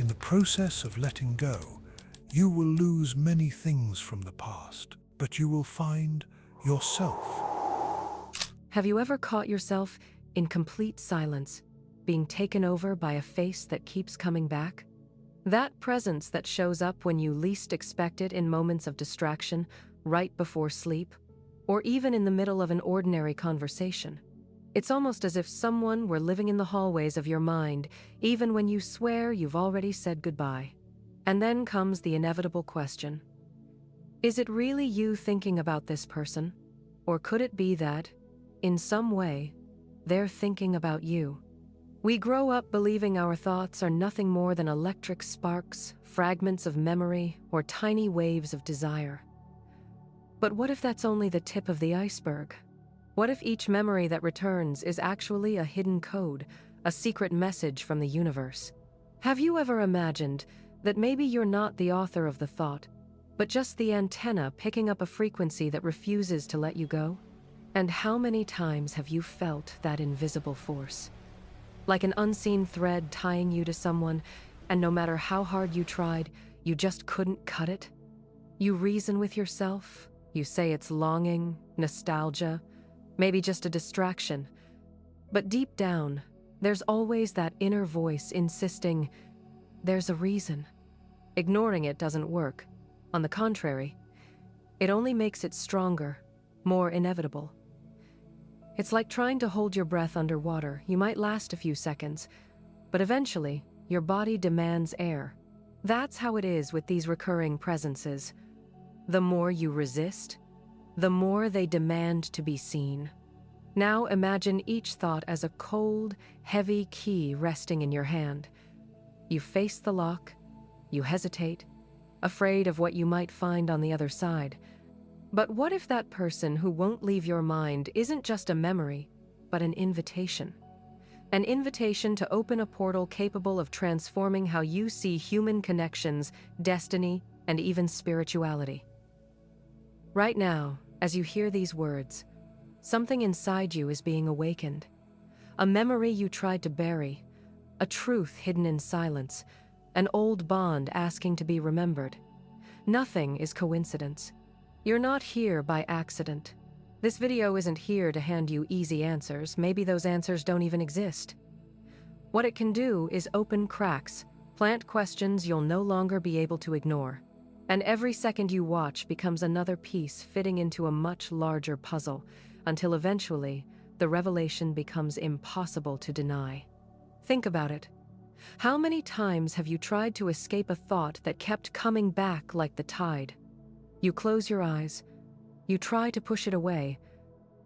In the process of letting go, you will lose many things from the past, but you will find yourself. Have you ever caught yourself in complete silence, being taken over by a face that keeps coming back? That presence that shows up when you least expect it, in moments of distraction, right before sleep, or even in the middle of an ordinary conversation. It's almost as if someone were living in the hallways of your mind, even when you swear you've already said goodbye. And then comes the inevitable question. Is it really you thinking about this person? Or could it be that, in some way, they're thinking about you? We grow up believing our thoughts are nothing more than electric sparks, fragments of memory, or tiny waves of desire. But what if that's only the tip of the iceberg? What if each memory that returns is actually a hidden code, a secret message from the universe? Have you ever imagined that maybe you're not the author of the thought, but just the antenna picking up a frequency that refuses to let you go? And how many times have you felt that invisible force? Like an unseen thread tying you to someone, and no matter how hard you tried, you just couldn't cut it? You reason with yourself, you say it's longing, nostalgia, maybe just a distraction. But deep down, there's always that inner voice insisting, there's a reason. Ignoring it doesn't work. On the contrary, it only makes it stronger, more inevitable. It's like trying to hold your breath underwater. You might last a few seconds, but eventually, your body demands air. That's how it is with these recurring presences. The more you resist, the more they demand to be seen. Now imagine each thought as a cold, heavy key resting in your hand. You face the lock, you hesitate, afraid of what you might find on the other side. But what if that person who won't leave your mind isn't just a memory, but an invitation? An invitation to open a portal capable of transforming how you see human connections, destiny, and even spirituality. Right now, as you hear these words, something inside you is being awakened. A memory you tried to bury, a truth hidden in silence, an old bond asking to be remembered. Nothing is coincidence. You're not here by accident. This video isn't here to hand you easy answers. Maybe those answers don't even exist. What it can do is open cracks, plant questions you'll no longer be able to ignore. And every second you watch becomes another piece fitting into a much larger puzzle, until eventually, the revelation becomes impossible to deny. Think about it. How many times have you tried to escape a thought that kept coming back like the tide? You close your eyes, you try to push it away,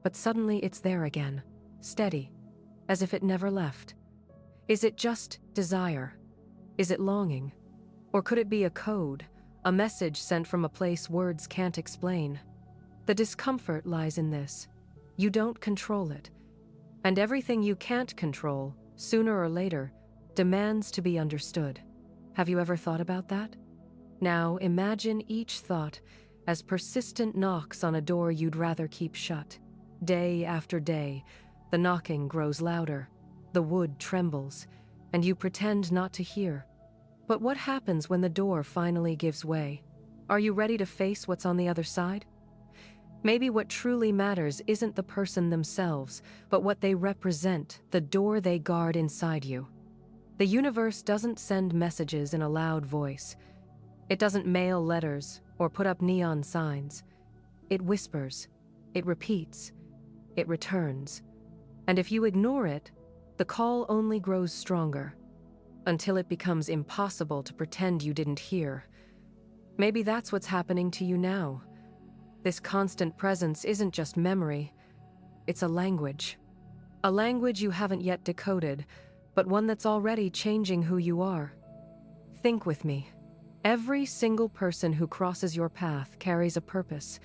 but suddenly it's there again, steady, as if it never left. Is it just desire? Is it longing? Or could it be a code, a message sent from a place words can't explain? The discomfort lies in this. You don't control it. And everything you can't control, sooner or later, demands to be understood. Have you ever thought about that? Now imagine each thought as persistent knocks on a door you'd rather keep shut. Day after day, the knocking grows louder, the wood trembles, and you pretend not to hear. But what happens when the door finally gives way? Are you ready to face what's on the other side? Maybe what truly matters isn't the person themselves, but what they represent, the door they guard inside you. The universe doesn't send messages in a loud voice. It doesn't mail letters or put up neon signs. It whispers, it repeats, it returns. And if you ignore it, the call only grows stronger, until it becomes impossible to pretend you didn't hear. Maybe that's what's happening to you now. This constant presence isn't just memory, it's a language. A language you haven't yet decoded, but one that's already changing who you are. Think with me. Every single person who crosses your path carries a purpose,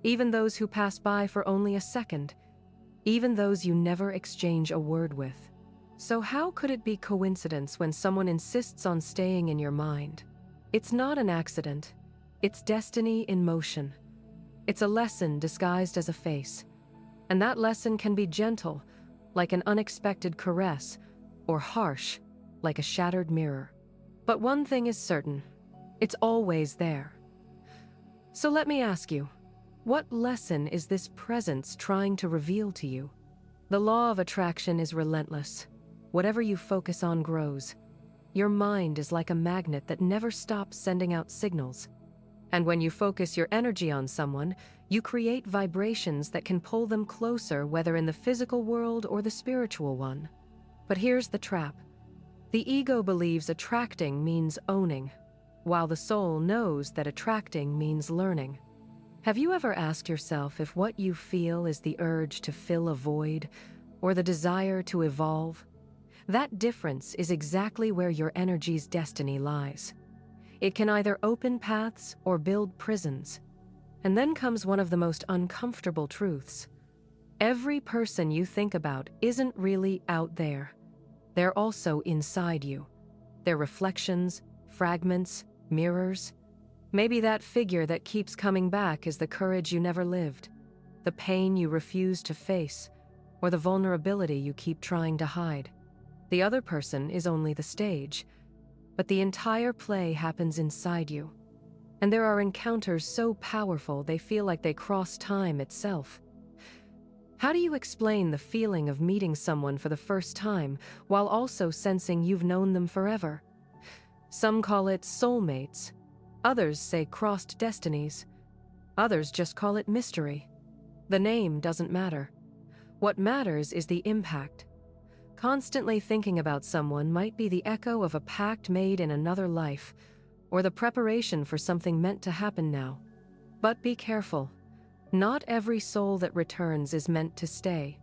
even those who pass by for only a second, even those you never exchange a word with. So how could it be coincidence when someone insists on staying in your mind? It's not an accident. It's destiny in motion. It's a lesson disguised as a face. And that lesson can be gentle, like an unexpected caress, or harsh, like a shattered mirror. But one thing is certain, it's always there. So let me ask you, what lesson is this presence trying to reveal to you? The law of attraction is relentless. Whatever you focus on grows. Your mind is like a magnet that never stops sending out signals. And when you focus your energy on someone, you create vibrations that can pull them closer, whether in the physical world or the spiritual one. But here's the trap. The ego believes attracting means owning, while the soul knows that attracting means learning. Have you ever asked yourself if what you feel is the urge to fill a void or the desire to evolve? That difference is exactly where your energy's destiny lies. It can either open paths or build prisons. And then comes one of the most uncomfortable truths. Every person you think about isn't really out there. They're also inside you. They're reflections, fragments, mirrors. Maybe that figure that keeps coming back is the courage you never lived, the pain you refuse to face, or the vulnerability you keep trying to hide. The other person is only the stage, but the entire play happens inside you. And there are encounters so powerful they feel like they cross time itself. How do you explain the feeling of meeting someone for the first time while also sensing you've known them forever? Some call it soulmates. Others say crossed destinies. Others just call it mystery. The name doesn't matter. What matters is the impact. Constantly thinking about someone might be the echo of a pact made in another life, or the preparation for something meant to happen now. But be careful. Not every soul that returns is meant to stay.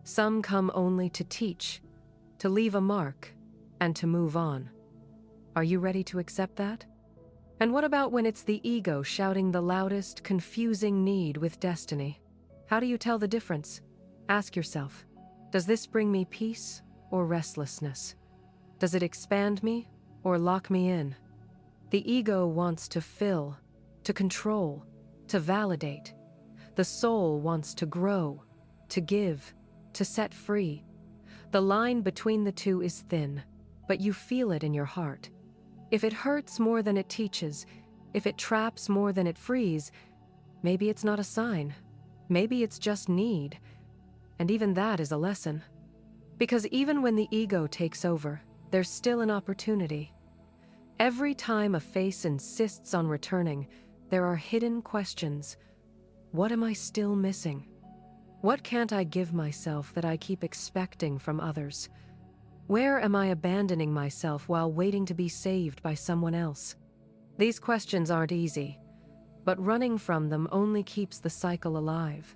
Some come only to teach, to leave a mark, and to move on. Are you ready to accept that? And what about when it's the ego shouting the loudest, confusing need with destiny? How do you tell the difference? Ask yourself, does this bring me peace or restlessness? Does it expand me or lock me in? The ego wants to fill, to control, to validate. The soul wants to grow, to give, to set free. The line between the two is thin, but you feel it in your heart. If it hurts more than it teaches, if it traps more than it frees, maybe it's not a sign. Maybe it's just need. And even that is a lesson. Because even when the ego takes over, there's still an opportunity. Every time a face insists on returning, there are hidden questions. What am I still missing? What can't I give myself that I keep expecting from others? Where am I abandoning myself while waiting to be saved by someone else? These questions aren't easy, but running from them only keeps the cycle alive.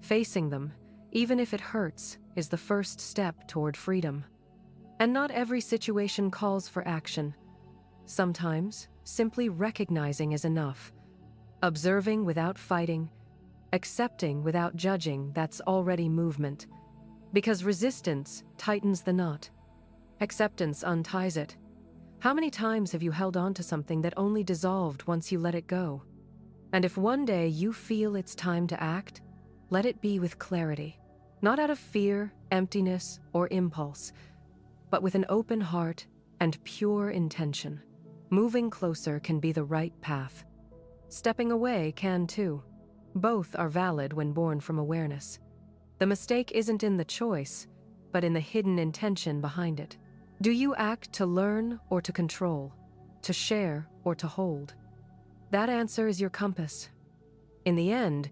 Facing them, even if it hurts, is the first step toward freedom. And not every situation calls for action. Sometimes, simply recognizing is enough. Observing without fighting, accepting without judging, that's already movement. Because resistance tightens the knot. Acceptance unties it. How many times have you held on to something that only dissolved once you let it go? And if one day you feel it's time to act, let it be with clarity. Not out of fear, emptiness, or impulse, but with an open heart and pure intention. Moving closer can be the right path. Stepping away can too. Both are valid when born from awareness. The mistake isn't in the choice, but in the hidden intention behind it. Do you act to learn or to control, to share or to hold? That answer is your compass. In the end,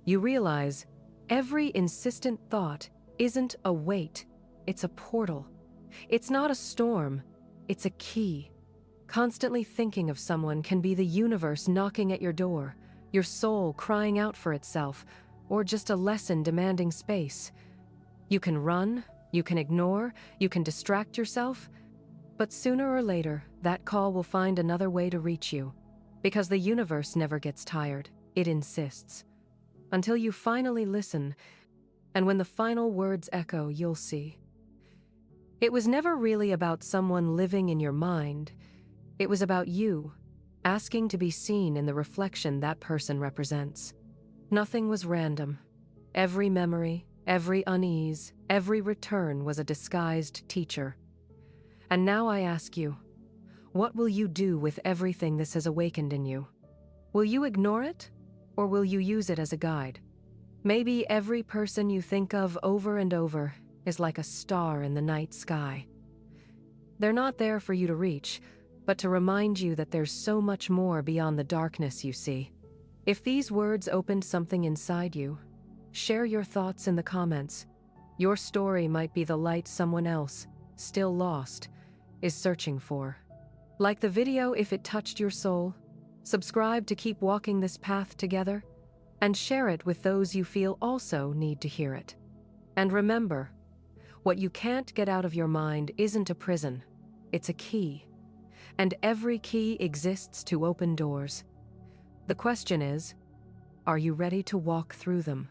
you realize every insistent thought isn't a weight, it's a portal. It's not a storm, it's a key. Constantly thinking of someone can be the universe knocking at your door, your soul crying out for itself, or just a lesson demanding space. You can run, you can ignore, you can distract yourself, but sooner or later, that call will find another way to reach you. Because the universe never gets tired, it insists. Until you finally listen, and when the final words echo, you'll see. It was never really about someone living in your mind. It was about you, asking to be seen in the reflection that person represents. Nothing was random. Every memory, every unease, every return was a disguised teacher. And now I ask you, What will you do with everything this has awakened in you? Will you ignore it, or will you use it as a guide? Maybe every person you think of over and over is like a star in the night sky. They're not there for you to reach, but to remind you that there's so much more beyond the darkness you see. If these words opened something inside you, share your thoughts in the comments. Your story might be the light someone else, still lost, is searching for. Like the video if it touched your soul, subscribe to keep walking this path together, and share it with those you feel also need to hear it. And remember, what you can't get out of your mind isn't a prison, it's a key. And every key exists to open doors. The question is, are you ready to walk through them?